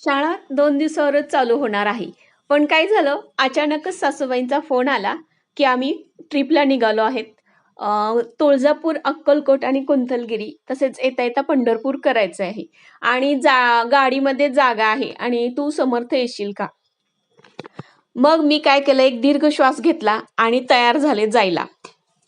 शाळा 2 दिवसावरच चालू होणार आहे. पण काय झालं, अचानकच सासूबाईंचा फोन आला, की आम्ही ट्रिपला निघालो आहेत. तुळजापूर, अक्कलकोट आणि कुंथलगिरी तसेच येता-येता पंढरपूर करायचं आहे आणि गाडीमध्ये जागा आहे आणि तू समर्थ येशील का? मग मी काय केलं, एक दीर्घ श्वास घेतला आणि तयार झाले जायला.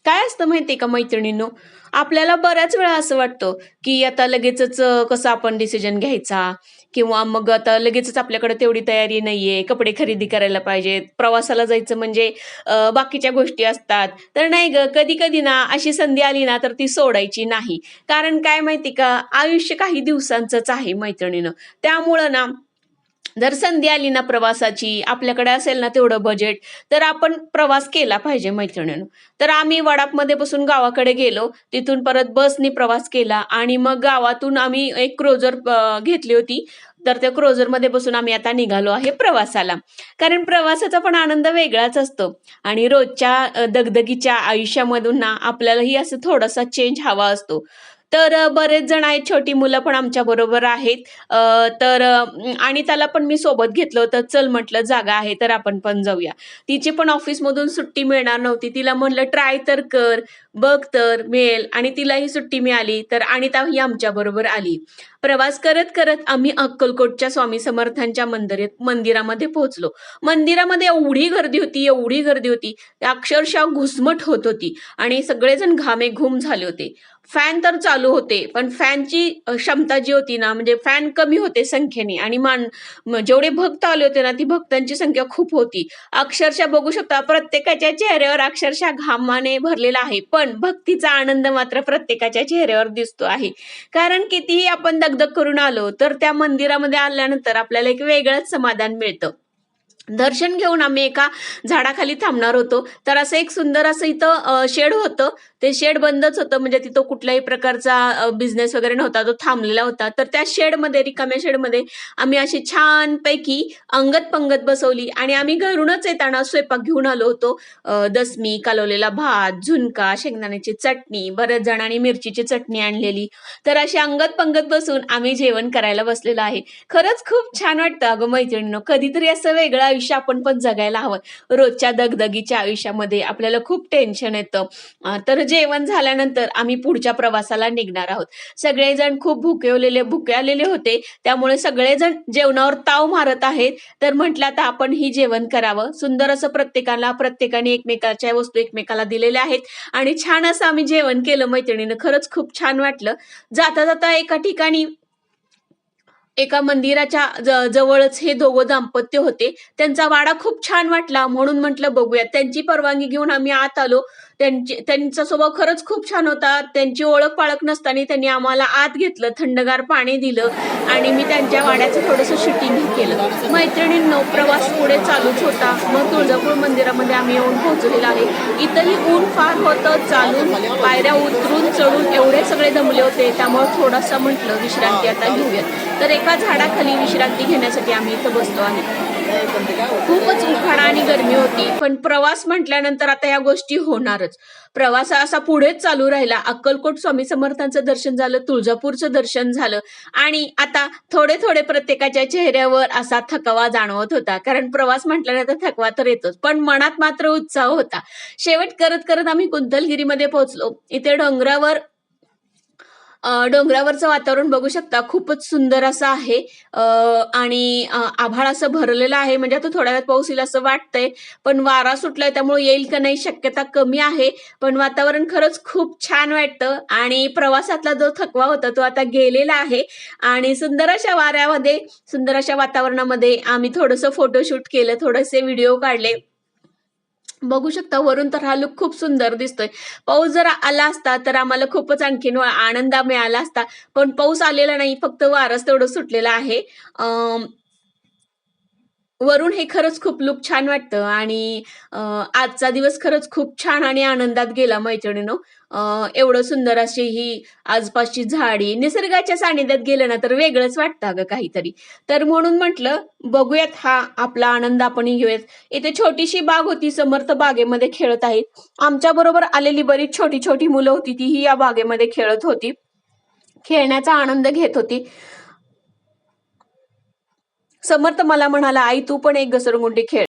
काय असतं माहिती का मैत्रिणींनो, आपल्याला बऱ्याच वेळा असं वाटतं, की आता लगेचच कसं आपण डिसिजन घ्यायचा किंवा मग आता लगेचच आपल्याकडे तेवढी तयारी नाहीये, कपडे खरेदी करायला पाहिजेत, प्रवासाला जायचं म्हणजे बाकीच्या गोष्टी असतात. तर नाही गं, कधी-कधी ना अशी संधी आली ना, तर ती सोडायची नाही. कारण काय माहिती का, आयुष्य काही दिवसांचंच आहे मैत्रिणीनं. त्यामुळं ना जर संधी आली ना प्रवासाची, आपल्याकडे असेल ना तेवढं बजेट, तर आपण प्रवास केला पाहिजे मैत्रिणींनो. तर आम्ही वडापमध्ये बसून गावाकडे गेलो. तिथून परत बसनी प्रवास केला आणि मग गावातून आम्ही एक क्रुझर घेतली होती. तर त्या क्रुझरमध्ये बसून आम्ही आता निघालो आहे प्रवासाला. कारण प्रवासाचा पण आनंद वेगळाच असतो आणि रोजच्या दगदगीच्या आयुष्यामधून ना आपल्यालाही असं थोडासा चेंज हवा असतो. तर बरेच जण आहेत, छोटी मुलं पण आमच्याबरोबर आहेत. आणि त्याला पण मी सोबत घेतलं होतं. चल म्हटलं जागा आहे तर आपण पण जाऊया. तिची पण ऑफिसमधून सुट्टी मिळणार नव्हती. तिला म्हणलं ट्राय तर कर, बघ तर मिळेल आणि तिलाही सुट्टी मिळाली. तर अनिताही आमच्याबरोबर आली. प्रवास करत आम्ही अक्कलकोटच्या स्वामी समर्थांच्या मंदिरामध्ये पोहोचलो. मंदिरामध्ये एवढी गर्दी होती, एवढी गर्दी होती, अक्षरशः घुसमट होत होती आणि सगळेजण घामेघूम झाले होते. फॅन तर चालू होते, पण फॅनची क्षमता जी होती ना, म्हणजे फॅन कमी होते संख्येने आणि जेवढे भक्त आले होते ना, ती भक्तांची संख्या खूप होती. अक्षरशः बघू शकता प्रत्येकाच्या चेहऱ्यावर अक्षरशः घामाने भरलेला आहे. पण भक्तीचा आनंद मात्र प्रत्येकाच्या चेहऱ्यावर दिसतो आहे. कारण कितीही आपण दगदग करून आलो, तर त्या मंदिरामध्ये आल्यानंतर आपल्याला एक वेगळंच समाधान मिळतं. दर्शन घेऊन आम्ही एका झाडाखाली थांबणार होतो. तर असं एक सुंदर असं इथं शेड होतं. ते शेड बंदच होतं म्हणजे तिथं कुठल्याही प्रकारचा बिझनेस वगैरे नव्हता. तो थांबलेला होता. तर त्या शेडमध्ये, रिकाम्या शेडमध्ये आम्ही अशी छानपैकी अंगत-पंगत बसवली आणि आम्ही घरूनच येताना स्वयंपाक घेऊन आलो होतो. दसमी, कालवलेला भात, झुणका, शेंगदाण्याची चटणी, बऱ्याच जणांनी मिरचीची चटणी आणलेली. तर अशी अंगत-पंगत बसून आम्ही जेवण करायला बसलेलो आहे. खरंच खूप छान वाटतं अगं मैत्रिणींनो. कधीतरी असं वेगळं आयुष्य आपण पण जगायला हवं. रोजच्या दगदगीच्या आयुष्यामध्ये आपल्याला खूप टेन्शन येतं. तर जेवण झाल्यानंतर आम्ही पुढच्या प्रवासाला निघणार आहोत. सगळेजण खूप भुके आलेले होते. त्यामुळे सगळेजण जेवणावर ताव मारत आहेत. तर म्हटलं आता आपणही जेवण करावं. सुंदर असं प्रत्येकाने एकमेकाच्या वस्तू एकमेकाला दिलेल्या आहेत आणि छान असं आम्ही जेवण केलं मैत्रिणीनं. खरंच खूप छान वाटलं. जाता-जाता एका ठिकाणी एका मंदिराच्या जवळच हे दोघं दाम्पत्य होते. त्यांचा वाडा खूप छान वाटला म्हणून म्हटलं बघूया. त्यांची परवानगी घेऊन आम्ही आत आलो. त्यांचा स्वभाव खरंच खूप छान होता. त्यांची ओळख-पाळख नसताना त्यांनी आम्हाला आत घेतलं, थंडगार पाणी दिलं आणि मी त्यांच्या वाड्याचं थोडंसं शूटिंगही केलं. मैत्रिणींनो, प्रवास पुढे चालूच होता. मग तुळजापूर मंदिरामध्ये आम्ही येऊन पोहोचलेलो आहे. इथंही ऊन फार होतं. चालून, पायऱ्या उतरून, चढून एवढे सगळे दमले होते. त्यामुळे थोडासा म्हटलं विश्रांती आता घेऊयात. तर एका झाडाखाली विश्रांती घेण्यासाठी आम्ही इथं बसलो आहे. खूपच उखाणा आणि गरमी होती. पण प्रवास म्हटल्यानंतर आता या गोष्टी होणारच. प्रवास असा पुढेच चालू राहिला. अक्कलकोट स्वामी समर्थांचं दर्शन झालं, तुळजापूरचं दर्शन झालं आणि आता थोडे-थोडे प्रत्येकाच्या चेहऱ्यावर असा थकवा जाणवत होता. कारण प्रवास म्हटल्यानंतर थकवा तर येतोच. पण मनात मात्र उत्साह होता. शेवट करत आम्ही कुंथलगिरीमध्ये पोहोचलो. इथे डोंगरावरचं वातावरण बघू शकता खूपच सुंदर असं आहे. आभाळ असं भरलेलं आहे म्हणजे आता थोड्या वेळात पाऊस येईल असं वाटतंय. पण वारा सुटलाय त्यामुळे येईल का नाही शक्यता कमी आहे. पण वातावरण खरंच खूप छान वाटतं आणि प्रवासातला जो थकवा होता तो आता गेलेला आहे आणि सुंदर अशा वाऱ्यामध्ये, सुंदर अशा वातावरणामध्ये आम्ही थोडंसं फोटोशूट केलं, थोडेसे व्हिडिओ काढले. बघू शकता वरून तर हा लूक खूप सुंदर दिसतोय. पाऊस जर आला असता तर आम्हाला खूपच आणखीन आनंद मिळाला असता. पण पाऊस आलेला नाही, फक्त वारंच तेवढं सुटलेलं आहे. अ, वरून हे खरंच खूप लूक छान वाटतं आणि आजचा दिवस खरंच खूप छान आणि आनंदात गेला मैत्रिणींनो. एवढं सुंदर अशी ही आसपासची झाडी, निसर्गाच्या सानिध्यात गेलं ना तर वेगळंच वाटतं अगं काहीतरी. तर म्हणून म्हटलं बघूयात हा आपला आनंद आपणही घेऊयात. इथे छोटीशी बाग होती, समर्थ बागेमध्ये खेळत आहेत. आमच्याबरोबर आलेली बरीच छोटी-छोटी मुलं होती, तीही या बागेमध्ये खेळत होती. खेळण्याचा आनंद घेत होती. समर्थ मला म्हणाला, "आई तू पण एक घसरगुंडी खेळ."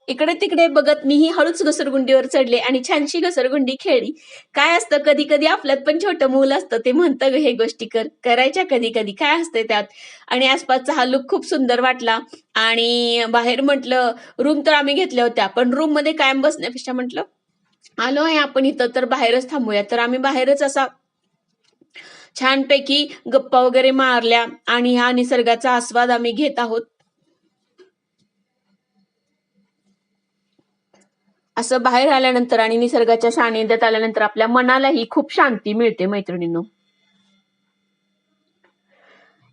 इकडे तिकडे बघत मीही हळूच घसरगुंडीवर चढले आणि छानशी घसरगुंडी खेळली. काय असतं कधी-कधी आपल्यात पण छोटं मूल असतं, ते म्हणतं, "गं हे गोष्टी कर." करायच्या कधी-कधी काय असतंय त्यात? आणि आसपासचा हा लूक खूप सुंदर वाटला आणि बाहेर म्हटलं रूम तर आम्ही घेतल्या होत्या, पण रूममध्ये कायम बसण्यापेक्षा म्हटलं, "आलो आहे आपण इथं तर बाहेरच थांबूया." तर आम्ही बाहेरच असा छानपैकी गप्पा वगैरे मारल्या आणि ह्या निसर्गाचा आस्वाद आम्ही घेत आहोत. असं बाहेर आल्यानंतर आणि निसर्गाच्या सानिध्यात आल्यानंतर आपल्या मनालाही खूप शांती मिळते मैत्रिणींनो.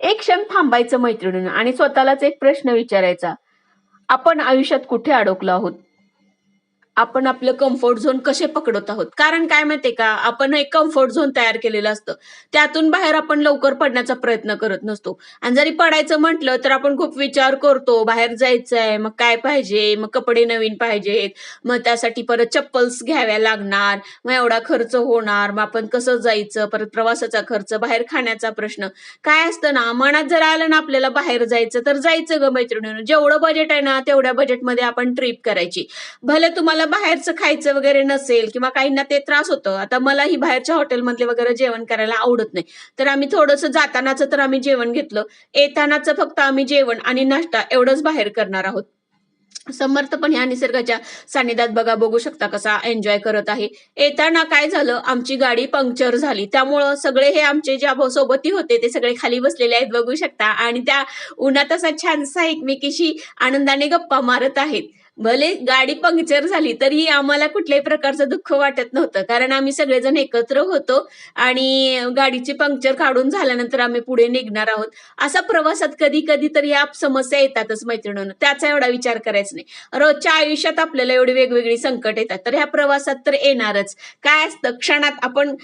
एक क्षण थांबायचं मैत्रिणींनो आणि स्वतःलाच एक प्रश्न विचारायचा. आपण आयुष्यात कुठे अडकलो आहोत? आपण आपलं कम्फर्ट झोन कसे पकडत आहोत? कारण काय माहितीये का, आपण एक कम्फर्ट झोन तयार केलेलं असतं. त्यातून बाहेर आपण लवकर पडण्याचा प्रयत्न करत नसतो. आणि जरी पडायचं म्हटलं, तर आपण खूप विचार करतो. बाहेर जायचंय, मग काय पाहिजे? मग कपडे नवीन पाहिजेत. मग त्यासाठी परत चप्पल्स घ्याव्या लागणार. मग एवढा खर्च होणार. मग आपण कसं जायचं? परत प्रवासाचा खर्च, बाहेर खाण्याचा प्रश्न. काय असतं ना, मनात जर आलं ना आपल्याला बाहेर जायचं, तर जायचं गं मैत्रिणींनो. जेवढं बजेट आहे ना, तेवढ्या बजेटमध्ये आपण ट्रिप करायची. भले तुम्हाला बाहेरचं खायचं वगैरे नसेल किंवा काहींना ते त्रास होतं. आता मलाही बाहेरच्या हॉटेलमधले वगैरे जेवण करायला आवडत नाही. तर आम्ही थोडंसं जातानाचं तर आम्ही जेवण घेतलं. येतानाचं फक्त आम्ही जेवण आणि नाश्ता एवढंच बाहेर करणार आहोत. समर्थ पण ह्या निसर्गाच्या सानिध्यात बघू शकता कसा एन्जॉय करत आहे. येताना काय झालं, आमची गाडी पंक्चर झाली. त्यामुळं सगळे हे आमचे ज्या सोबती होते ते सगळे खाली बसलेले आहेत बघू शकता आणि त्या उन्हात असा छानसा एकमेकीशी आनंदाने गप्पा मारत आहेत. भले गाडी पंक्चर झाली तरी आम्हाला कुठल्याही प्रकारचं दुःख वाटत नव्हतं. कारण आम्ही सगळेजण एकत्र होतो आणि गाडीची पंक्चर काढून झाल्यानंतर आम्ही पुढे निघणार आहोत. असा प्रवासात कधी-कधी तर या समस्या येतातच मैत्रिणींनो. त्याचा एवढा विचार करायचा नाही. रोजच्या आयुष्यात आपल्याला एवढी वेगवेगळी संकट येतात. तर ह्या प्रवासात तर येणारच. काय असतं क्षणात आपण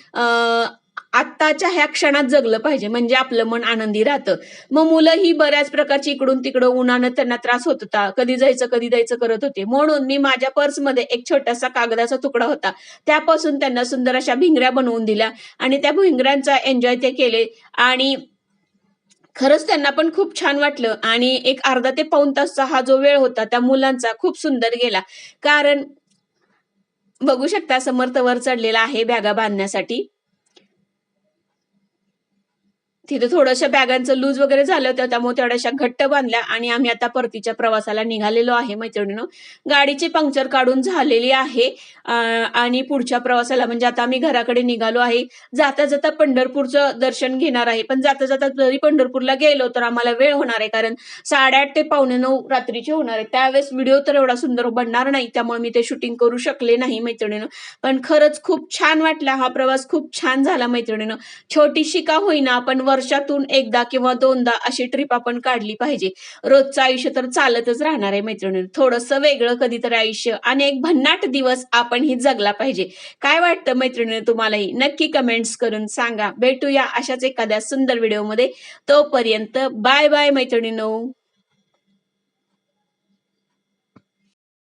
आत्ताच्या ह्या क्षणात जगलं पाहिजे म्हणजे आपलं मन आनंदी राहतं. मग मुलं ही बऱ्याच प्रकारची इकडून-तिकडं उन्हानं त्यांना त्रास होत होता. कधी जायचं करत होते. म्हणून मी माझ्या पर्समध्ये एक छोटासा कागदाचा तुकडा होता. त्यापासून त्यांना सुंदर अशा भिंगऱ्या बनवून दिल्या आणि त्या भिंगऱ्यांचा एन्जॉय ते केले आणि खरंच त्यांना पण खूप छान वाटलं आणि एक अर्धा ते पाऊण तासचा हा जो वेळ होता त्या मुलांचा खूप सुंदर गेला. कारण बघू शकता समर्थ वर चढलेला आहे बॅगा बांधण्यासाठी. तिथे थोड्याशा बॅगांचं लूज वगैरे झालं होतं, त्यामुळे तेवढ्याशा घट्ट बांधल्या आणि आम्ही आता परतीच्या प्रवासाला निघालेलो आहे मैत्रिणींनो. गाडीची पंक्चर काढून झालेली आहे आणि पुढच्या प्रवासाला म्हणजे आता आम्ही घराकडे निघालो आहे. जाता-जाता पंढरपूरचं दर्शन घेणार आहे. पण जाता-जाता जरी पंढरपूरला गेलो, तर आम्हाला वेळ होणार आहे. कारण 8:30 ते 8:45 रात्रीचे होणार आहे. त्यावेळेस व्हिडिओ तर एवढा सुंदर बनणार नाही, त्यामुळे मी ते शूटिंग करू शकले नाही मैत्रिणींनो. पण खरंच खूप छान वाटला. हा प्रवास खूप छान झाला मैत्रिणींनो. छोटीशी का होईना, पण वर्षातून एकदा किंवा दोनदा अशी ट्रिप आपण काढली पाहिजे. रोजचं आयुष्य तर चालतच राहणार आहे मैत्रिणींनो. थोडंसं वेगळं कधीतरी आयुष्य आणि एक भन्नाट दिवस आपणही जगला पाहिजे. काय वाटतं मैत्रिणींनो तुम्हालाही? नक्की कमेंट्स करून सांगा. भेटूया अशाच एखाद्या सुंदर व्हिडिओमध्ये. तोपर्यंत बाय बाय मैत्रिणींनो.